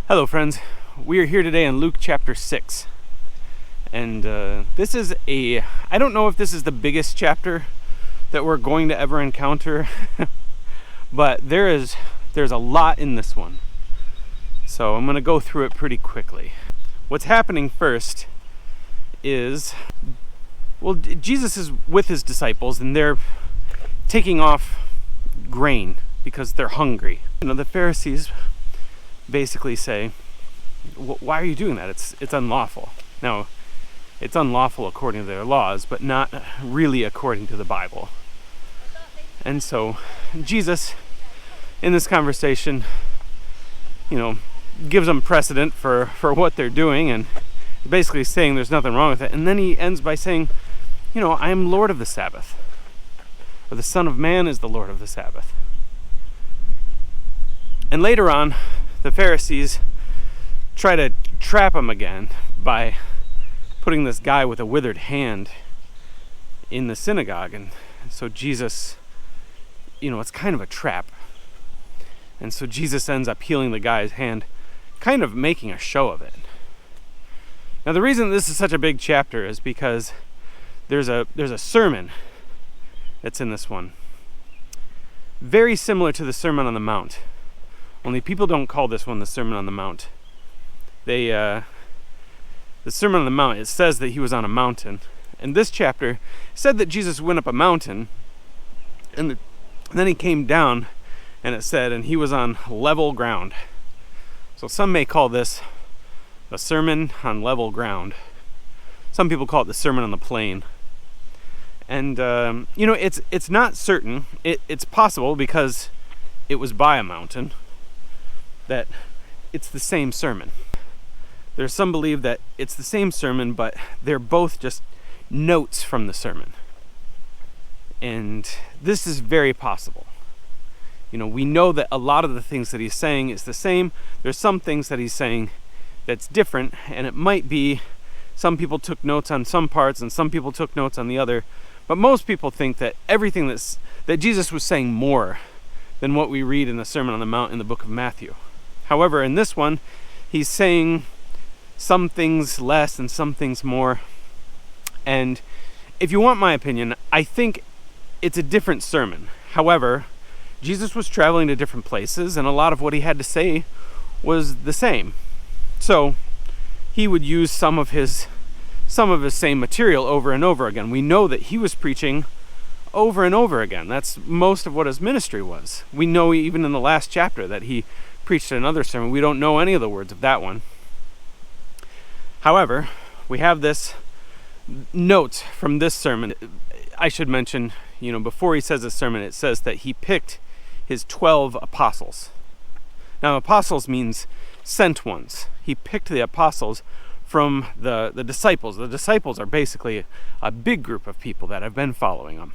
Hello friends, we are here today in Luke chapter 6, and this is I don't know if this is the biggest chapter that we're going to ever encounter, but there's a lot in this one, so I'm going to go through it pretty quickly. What's happening first is, Jesus is with his disciples and they're taking off grain because they're hungry. The Pharisees basically say, why are you doing that? It's unlawful. Now, it's unlawful according to their laws, but not really according to the Bible. And so Jesus, in this conversation, gives them precedent for what they're doing, and basically saying there's nothing wrong with it. And then he ends by saying, I am Lord of the Sabbath, or the Son of Man is the Lord of the Sabbath. And later on, the Pharisees try to trap him again by putting this guy with a withered hand in the synagogue. And so Jesus, it's kind of a trap. And so Jesus ends up healing the guy's hand, kind of making a show of it. Now, the reason this is such a big chapter is because there's a sermon that's in this one, very similar to the Sermon on the Mount. Only people don't call this one the Sermon on the Mount. The Sermon on the Mount, it says that he was on a mountain. And this chapter said that Jesus went up a mountain, and then he came down, and it said, and he was on level ground. So some may call this the Sermon on Level Ground. Some people call it the Sermon on the Plain. And, it's not certain. It's possible, because it was by a mountain, that it's the same sermon. There's some believe that it's the same sermon, but they're both just notes from the sermon. And this is very possible. We know that a lot of the things that he's saying is the same. There's some things that he's saying that's different, and it might be some people took notes on some parts and some people took notes on the other. But most people think that everything that Jesus was saying more than what we read in the Sermon on the Mount in the book of Matthew. However, in this one, he's saying some things less and some things more. And if you want my opinion, I think it's a different sermon. However, Jesus was traveling to different places, and a lot of what he had to say was the same. So he would use some of his same material over and over again. We know that he was preaching over and over again. That's most of what his ministry was. We know even in the last chapter that he preached another sermon. We don't know any of the words of that one. However, we have this notes from this sermon. I should mention, before he says this sermon, it says that he picked his 12 apostles. Now, apostles means sent ones. He picked the apostles from the disciples. The disciples are basically a big group of people that have been following him.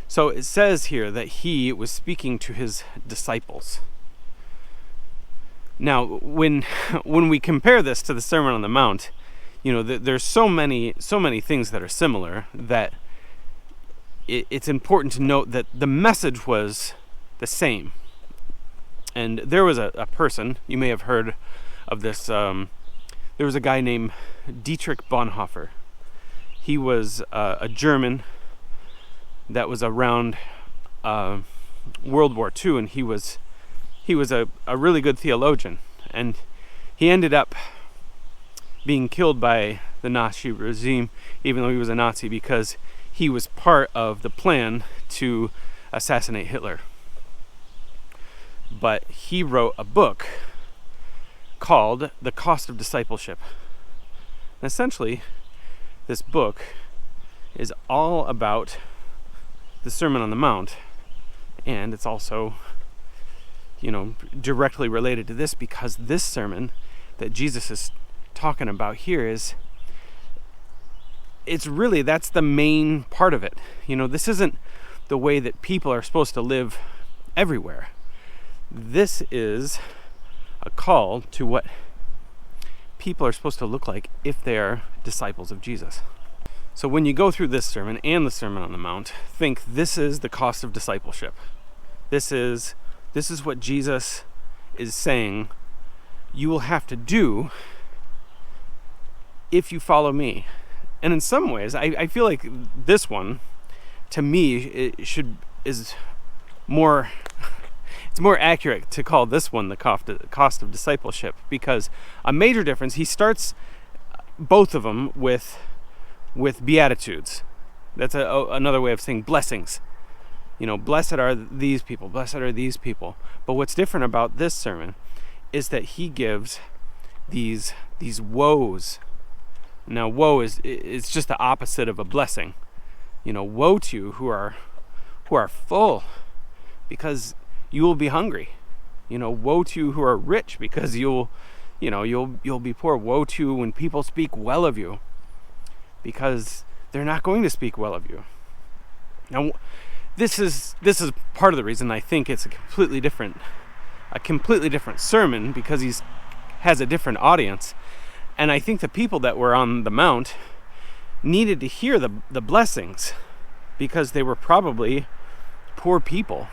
So it says here that he was speaking to his disciples. Now, when we compare this to the Sermon on the Mount, there's so many things that are similar that it's important to note that the message was the same. And there was a person, you may have heard of this, there was a guy named Dietrich Bonhoeffer. He was a German that was around World War II, and he was a really good theologian, and he ended up being killed by the Nazi regime, even though he was a Nazi, because he was part of the plan to assassinate Hitler. But he wrote a book called The Cost of Discipleship. And essentially, this book is all about the Sermon on the Mount, and it's also directly related to this, because this sermon that Jesus is talking about here that's the main part of it. This isn't the way that people are supposed to live everywhere. This is a call to what people are supposed to look like if they are disciples of Jesus. So when you go through this sermon and the Sermon on the Mount, think this is the cost of discipleship. This is what Jesus is saying you will have to do if you follow me. And in some ways, I feel like this one, to me, is more, it's more accurate to call this one the cost of discipleship, because a major difference, he starts both of them with beatitudes. That's another way of saying blessings. Blessed are these people, blessed are these people. But what's different about this sermon is that he gives these woes. Now, woe is just the opposite of a blessing. Woe to you who are full, because you will be hungry. Woe to you who are rich, because you'll be poor. Woe to you when people speak well of you, because they're not going to speak well of you. Now, this is part of the reason I think it's a completely different sermon, because he has a different audience. And I think the people that were on the Mount needed to hear the blessings, because they were probably poor people.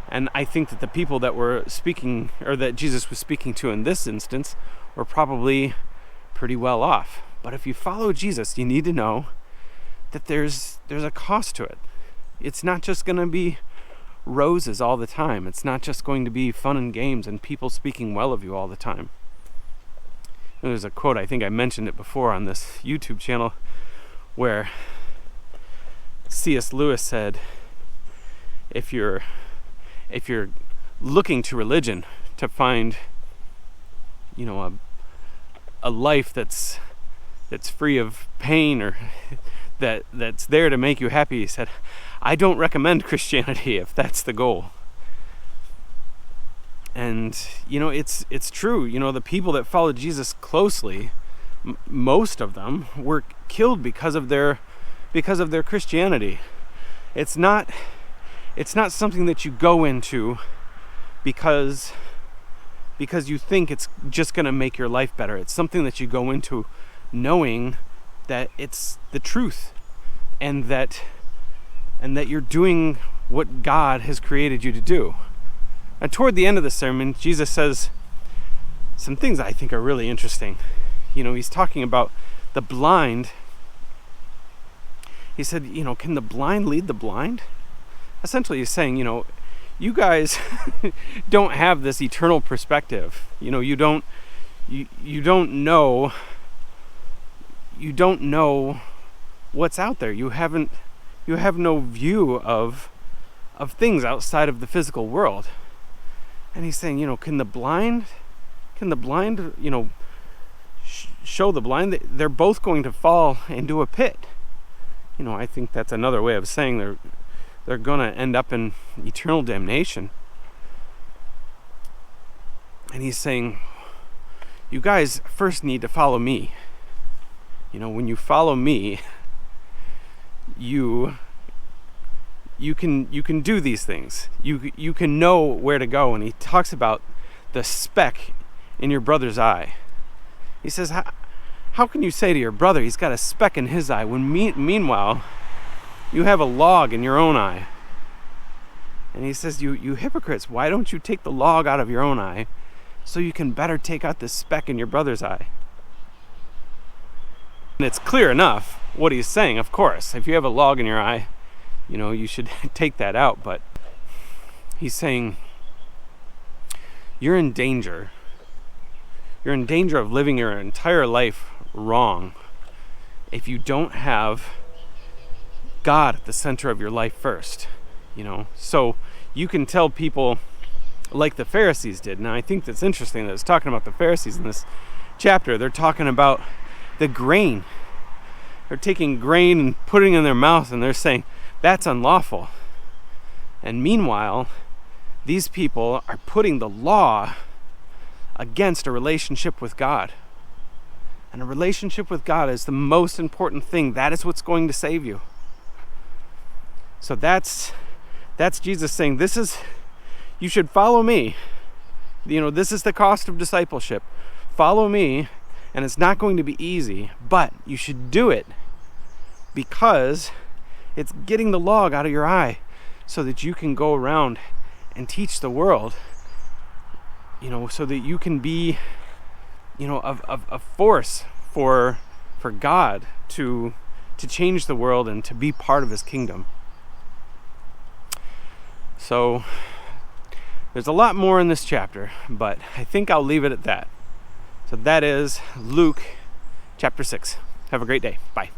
And I think that the people that were speaking, or that Jesus was speaking to in this instance, were probably pretty well off. But if you follow Jesus, you need to know that there's a cost to it. It's not just going to be roses all the time. It's not just going to be fun and games and people speaking well of you all the time. There's a quote, I think I mentioned it before on this YouTube channel, where C.S. Lewis said, if you're looking to religion to find, a life that's free of pain, or that's there to make you happy, he said, I don't recommend Christianity if that's the goal. And it's true. The people that followed Jesus closely, most of them were killed because of their Christianity. It's not something that you go into because you think it's just going to make your life better. It's something that you go into knowing that it's the truth, and that you're doing what God has created you to do. And toward the end of the sermon, Jesus says some things I think are really interesting. He's talking about the blind. He said, can the blind lead the blind? Essentially, he's saying, you guys don't have this eternal perspective. You don't know what's out there. You have no view of things outside of the physical world. And he's saying, can the blind, show the blind that they're both going to fall into a pit. I think that's another way of saying they're going to end up in eternal damnation. And he's saying, you guys first need to follow me. When you follow me, you can do these things. You can know where to go. And he talks about the speck in your brother's eye. He says, how can you say to your brother he's got a speck in his eye when meanwhile you have a log in your own eye? And he says, you hypocrites, why don't you take the log out of your own eye so you can better take out the speck in your brother's eye? And it's clear enough what he's saying, of course. If you have a log in your eye, you should take that out. But he's saying, you're in danger. You're in danger of living your entire life wrong if you don't have God at the center of your life first. So you can tell people like the Pharisees did. Now, I think that's interesting that it's talking about the Pharisees in this chapter. They're talking about the grain. They're taking grain and putting it in their mouth, and they're saying that's unlawful. And meanwhile, these people are putting the law against a relationship with God. And a relationship with God is the most important thing. That is what's going to save you. So that's Jesus saying, you should follow me. This is the cost of discipleship. Follow me, and it's not going to be easy, but you should do it because it's getting the log out of your eye so that you can go around and teach the world so that you can be, a force for God to change the world and to be part of his kingdom. So there's a lot more in this chapter, but I think I'll leave it at that. So that is Luke chapter 6. Have a great day. Bye.